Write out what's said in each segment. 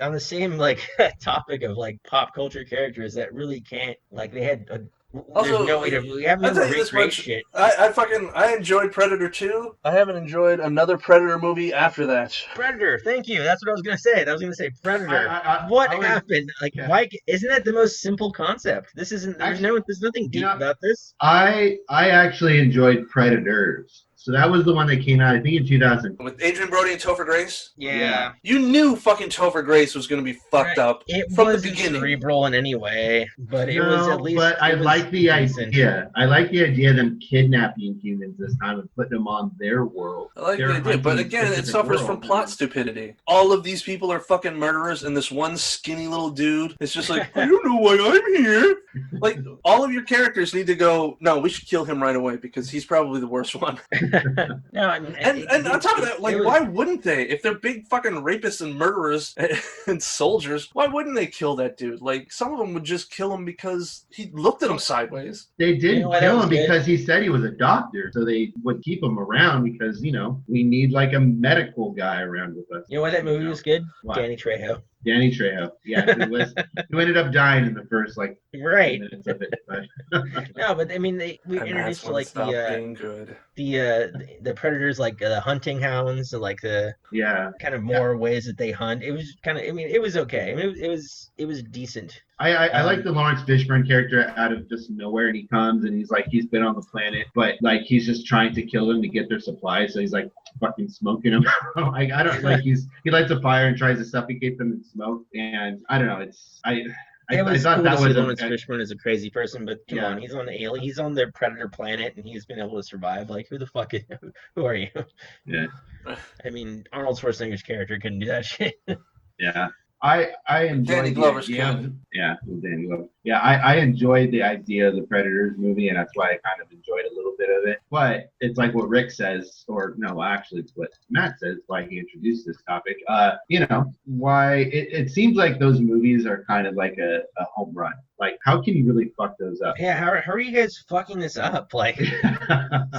on the same like topic of like pop culture characters that really can't like they had a, there's Also, no way to we have I'll no to tell you this recreate much: shit. I enjoyed Predator 2. I haven't enjoyed another Predator movie after that. Predator, thank you. That's what I was gonna say. I was gonna say I, Predator. I, I, What I would, happened? Like, yeah. why isn't that the most simple concept? This isn't. Actually, There's nothing you deep know, about this. I actually enjoyed Predators. So that was the one that came out, I think, in 2000. With Adrian Brody and Topher Grace? Yeah. Yeah, You knew fucking Topher Grace was going to be fucked right. up It from the wasn't beginning. cerebral in any way, but it was at No, least but I it was like the decent. idea. I like the idea of them kidnapping humans this time and putting them on their world. I like the They're idea, but hunting a again, it specific suffers from world. And plot then, stupidity. All of these people are fucking murderers, and this one skinny little dude is just like, I don't know why I'm here. Like, all of your characters need to go, no, we should kill him right away because he's probably the worst one. No, I mean, And on top of that, it like, was why wouldn't they? If they're big fucking rapists and murderers and soldiers, why wouldn't they kill that dude? Like, some of them would just kill him because he looked at them sideways. they you know didn't why that kill was him good. because he said he was a doctor. So they would keep him around because, we need like a medical guy around with us. You know why that movie was good? Why? Danny Trejo. Danny Trejo. Yeah, who ended up dying in the first like 10 Right. minutes of it. But No, but I mean, we And that's introduced when it like stopped being good. the predators, like the hunting hounds, and like the yeah. kind of Yeah. more ways that they hunt. It was kind of, I mean, it was okay. I mean, it was decent. I like the Lawrence Fishburne character out of just nowhere, and he comes and he's like he's been on the planet, but like he's just trying to kill them to get their supplies, so he's like fucking smoking them. Like I don't like he lights a fire and tries to suffocate them in smoke, and I don't know. It I was thought cool to that see was Lawrence Fishburne as a crazy person, but come yeah on, he's on the alien, he's on the predator planet, and he's been able to survive. Like, who the fuck is, who are you? yeah. I mean, Arnold Schwarzenegger's character couldn't do that shit. Yeah. I Danny enjoyed the Glover's idea of can. yeah, it was Danny Glover. Yeah, I enjoyed the idea of the Predators movie, and that's why I kind of enjoyed a little bit of it. But it's like what Rick says, or no, actually, it's what Matt says, why he introduced this topic. Why it seems like those movies are kind of like a home run. Like, how can you really fuck those up? Yeah, how are you guys fucking this up? Like,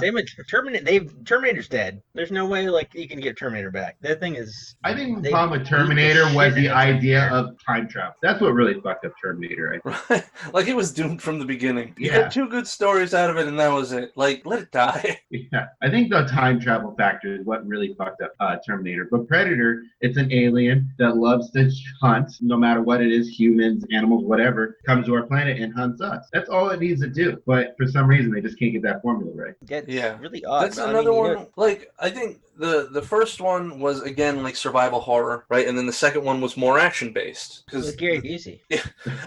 same with Terminator. Terminator's dead. There's no way like you can get Terminator back. That thing is. I think the They problem with beat the Terminator was shit the out of idea Terminator. of time travel. That's what really fucked up Terminator, I think. Right? Like, it was doomed from the beginning. You Yeah. got two good stories out of it, and that was it. Like, let it die. Yeah, I think the time travel factor is what really fucked up Terminator. But Predator, it's an alien that loves to hunt, no matter what it is, humans, animals, whatever, comes to our planet and hunts us. That's all it needs to do. But for some reason, they just can't get that formula right. That's Yeah. really odd. That's I another mean, one. Like, I think the first one was, again, like survival horror, right? And then the second one was more action based. with Gary Busey.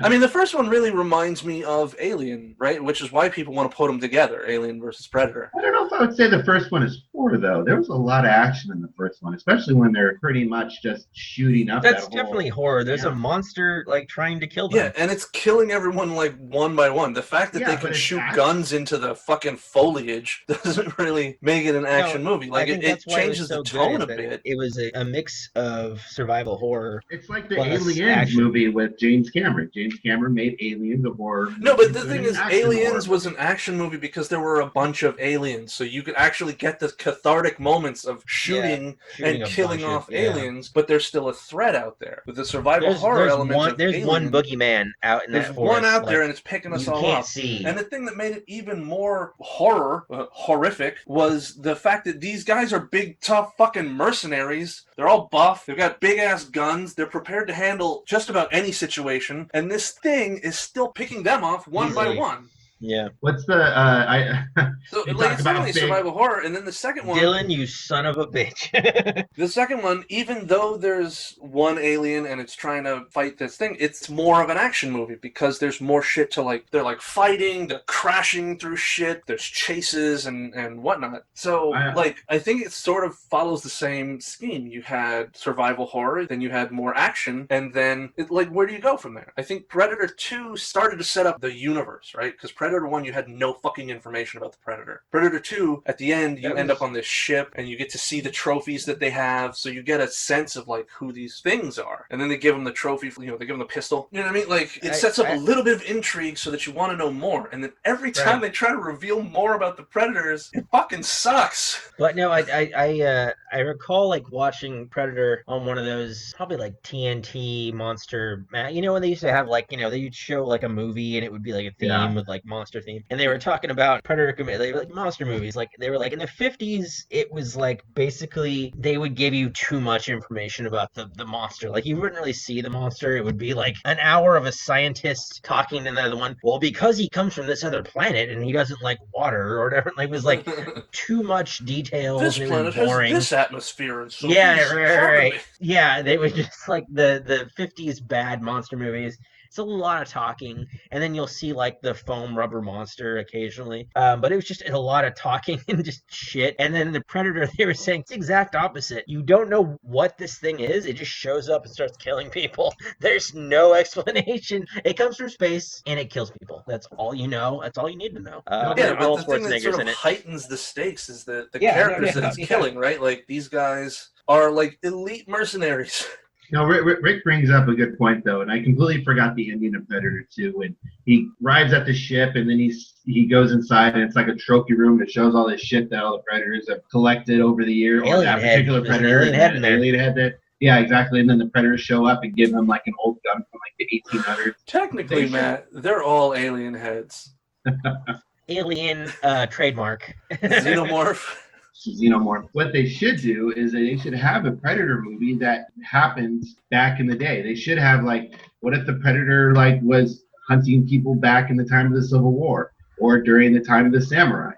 I mean, the first one really reminds me of Alien, right? Which is why people want to put them together, Alien versus Predator. I don't know if I would say the first one is horror, though. There was a lot of action in the first one, especially when they're pretty much just shooting up That's that whole. definitely horror. There's a Yeah. monster like trying to kill Yeah, them. and it's killing everyone like one by one. The fact that Yeah, they but can it's shoot action. guns into the fucking foliage doesn't really make it an action movie. Like, I think it that's why it was changes so the tone good. a That bit. it was a mix of survival horror It's like the plus Aliens action. movie with James Cameron. James Cameron made Aliens a horror. No, but movie, the so it thing an is, action Aliens horror was an movie. action movie because there were a bunch of aliens, so you could actually get the cathartic moments of Yeah, shooting shooting and a killing bunch of off aliens, but there's still a threat out there. With the survival horror element of there's one Alien, boogeyman out in there's that one forest out there like and it's picking us you all can't off. see. And the thing that made it even more horrific, was the fact that these guys are big, tough fucking mercenaries. They're all buff. They've got big ass guns. They're prepared to handle just about any situation. And this thing is still picking them off one by Easily. one. Yeah. What's the So you like, talk it's about literally big survival horror, and then the second one, Dylan, you son of a bitch. the second one, even though there's one alien and it's trying to fight this thing, it's more of an action movie because there's more shit to like. They're like fighting, they're crashing through shit, there's chases and whatnot. So I think it sort of follows the same scheme. You had survival horror, then you had more action, and then where do you go from there? I think Predator 2 started to set up the universe, right? Because Predator Predator 1, you had no fucking information about the Predator. Predator 2, at the end, you end up on this ship, and you get to see the trophies that they have, so you get a sense of, like, who these things are. And then they give them the trophy, you know, they give them the pistol. You know what I mean? Like, it sets up a little bit of intrigue so that you want to know more. And then every time they try to reveal more about the Predators, it fucking sucks. But no, I recall like watching Predator on one of those probably like TNT monster, you know, when they used to have like, you know, they'd show like a movie and it would be like a theme with like monster theme, and they were talking about Predator, they were like monster movies, like they were like in the 50s, it was like basically they would give you too much information about the monster, like you wouldn't really see the monster. It would be like an hour of a scientist talking to another one, well, because he comes from this other planet and he doesn't like water or whatever. Like, it was like too much details. This planet has this atmosphere, and so right. Yeah, they were just like the 50s bad monster movies. It's a lot of talking, and then you'll see like the foam rubber monster occasionally. But it was just a lot of talking and just shit. And then the Predator, they were saying it's the exact opposite. You don't know what this thing is. It just shows up and starts killing people. There's no explanation. It comes from space and it kills people. That's all you know. That's all you need to know. But the thing that sort of heightens the stakes is the characters that it's killing, right? Like, these guys are like elite mercenaries. No, Rick brings up a good point, though, and I completely forgot the ending of Predator 2. When he arrives at the ship, and then he goes inside, and it's like a trophy room that shows all this shit that all the Predators have collected over the year. Alien or that head. particular Predator. Alien head there. Yeah, exactly. And then the Predators show up and give him like an old gun from like the 1800s. Technically, Matt, they're all alien heads. Alien trademark. Xenomorph. What they should do is they should have a Predator movie that happens back in the day. They should have like, what if the Predator like was hunting people back in the time of the Civil War or during the time of the samurai?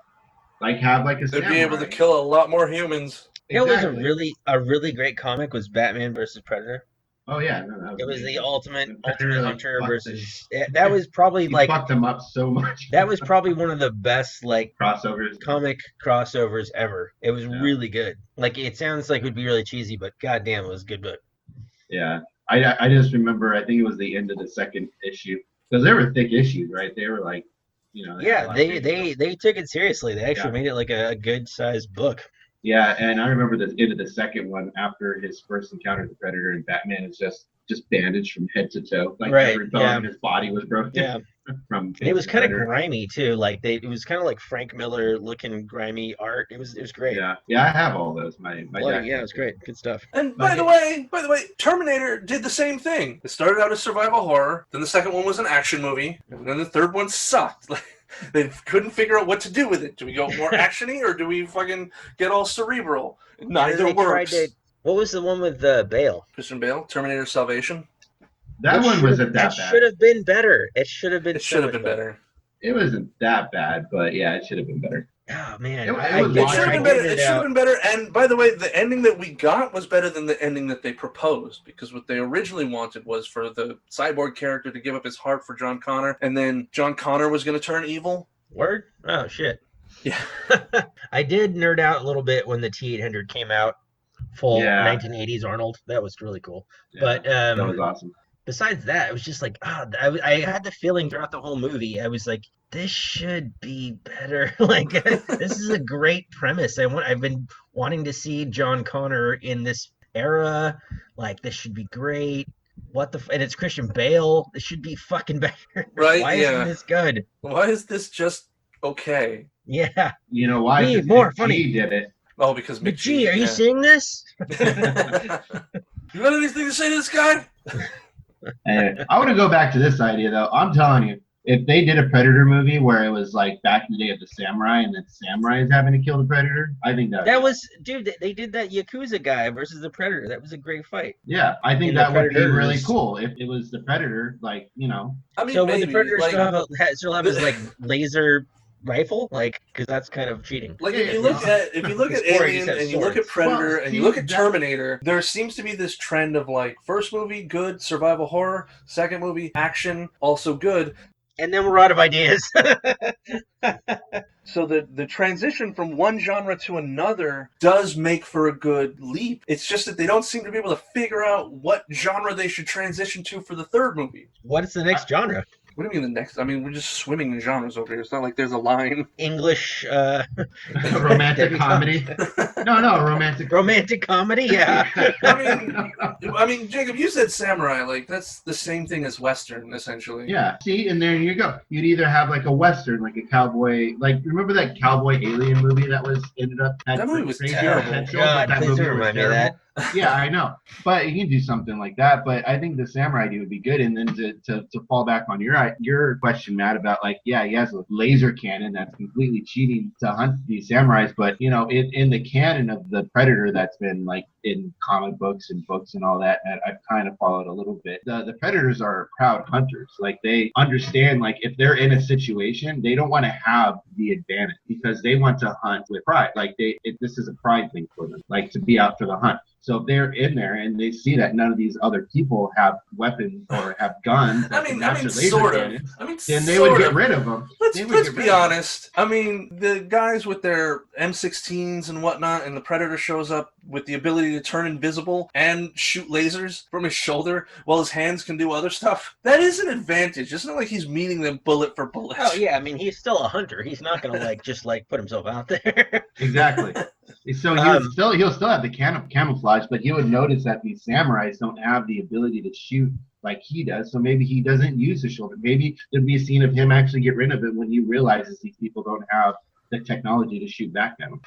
Like, have like a samurai. They'd be able to kill a lot more humans. It was a really great comic was Batman versus Predator. Oh yeah, it was the ultimate hunter versus. That was probably like fucked them up so much. That was probably one of the best like comic crossovers ever. It was really good. Like, it sounds like it would be really cheesy, but goddamn, it was a good book. Yeah, I just remember, I think it was the end of the second issue, because they were thick issues, right? They were like, you know. They took it seriously. They actually made it like a good sized book. Yeah, and I remember the end of the second one after his first encounter with the Predator, and Batman is just bandaged from head to toe, like every bone in his body was broken. Yeah, it was kind of grimy too. Like it was kind of like Frank Miller looking grimy art. It was great. Yeah, I have all those. My it was great. Good stuff. And by the way, Terminator did the same thing. It started out as survival horror, then the second one was an action movie, and then the third one sucked. They couldn't figure out what to do with it. Do we go more actiony or do we fucking get all cerebral? Neither works. What was the one with Bale? Christian Bale, Terminator Salvation. That one wasn't that bad. It should have been better. It should have been. It should have been better. It wasn't that bad, but yeah, it should have been better. Oh man, it should have been better. It should have been better. And by the way, the ending that we got was better than the ending that they proposed, because what they originally wanted was for the cyborg character to give up his heart for John Connor, and then John Connor was going to turn evil. Word? Oh shit. Yeah. I did nerd out a little bit when the T-800 came out. Full 1980s Arnold. That was really cool. Yeah, but that was awesome. Besides that, it was just like, I had the feeling throughout the whole movie, I was like, this should be better. Like, this is a great premise. I've been wanting to see John Connor in this era. Like, this should be great. And it's Christian Bale. This should be fucking better. Right? Why isn't this good? Why is this just okay? Yeah. You know why? Me, more funny. He did it. Oh, because McGee, are you seeing this? You got anything to say to this guy? I want to go back to this idea, though. I'm telling you, if they did a Predator movie where it was like back in the day of the samurai, and then samurai is having to kill the Predator, I think dude, they did that Yakuza guy versus the Predator. That was a great fight. Yeah, I think that would be really cool if it was the Predator, like, you know. I mean, so would the Predator still have his like laser rifle, like, because that's kind of cheating. Like, if you look at Alien and you look at Predator and you look at Terminator, there seems to be this trend of like, first movie good survival horror, second movie action, also good, and then we're out of ideas. So the transition from one genre to another does make for a good leap. It's just that they don't seem to be able to figure out what genre they should transition to for the third movie. What is the next genre? What do you mean the next? I mean, we're just swimming in genres over here. It's not like there's a line. English Romantic debutante. comedy. No, romantic. Romantic comedy, yeah. I mean, Jacob, you said samurai. Like that's the same thing as western, essentially. Yeah, see, and there you go. You'd either have like a western, like a cowboy, like remember that cowboy alien movie that was ended up had That movie was crazy terrible. potential, God, but that please movie don't was remind me of terrible. that. Yeah, I know, but you can do something like that. But I think the samurai idea would be good. And then to fall back on your question, Matt, about like, yeah, he has a laser cannon that's completely cheating to hunt these samurais. But you know, in the canon of the Predator that's been like in comic books and books and all that, and I've kind of followed a little bit. The Predators are proud hunters. Like they understand, like if they're in a situation, they don't want to have the advantage because they want to hunt with pride. Like this is a pride thing for them, like to be out for the hunt. So if they're in there and they see that none of these other people have weapons or have guns that can match their laser cannons, then they would get rid of them. Let's be honest. I mean, the guys with their M16s and whatnot, and the Predator shows up with the ability to turn invisible and shoot lasers from his shoulder while his hands can do other stuff. That is an advantage. It's not like he's meeting them bullet for bullet. Oh yeah, I mean he's still a hunter. He's not gonna like just like put himself out there. Exactly. So he'll still have the camouflage, but he would notice that these samurais don't have the ability to shoot like he does. So maybe he doesn't use his shoulder. Maybe there'd be a scene of him actually get rid of it when he realizes these people don't have the technology to shoot back at him.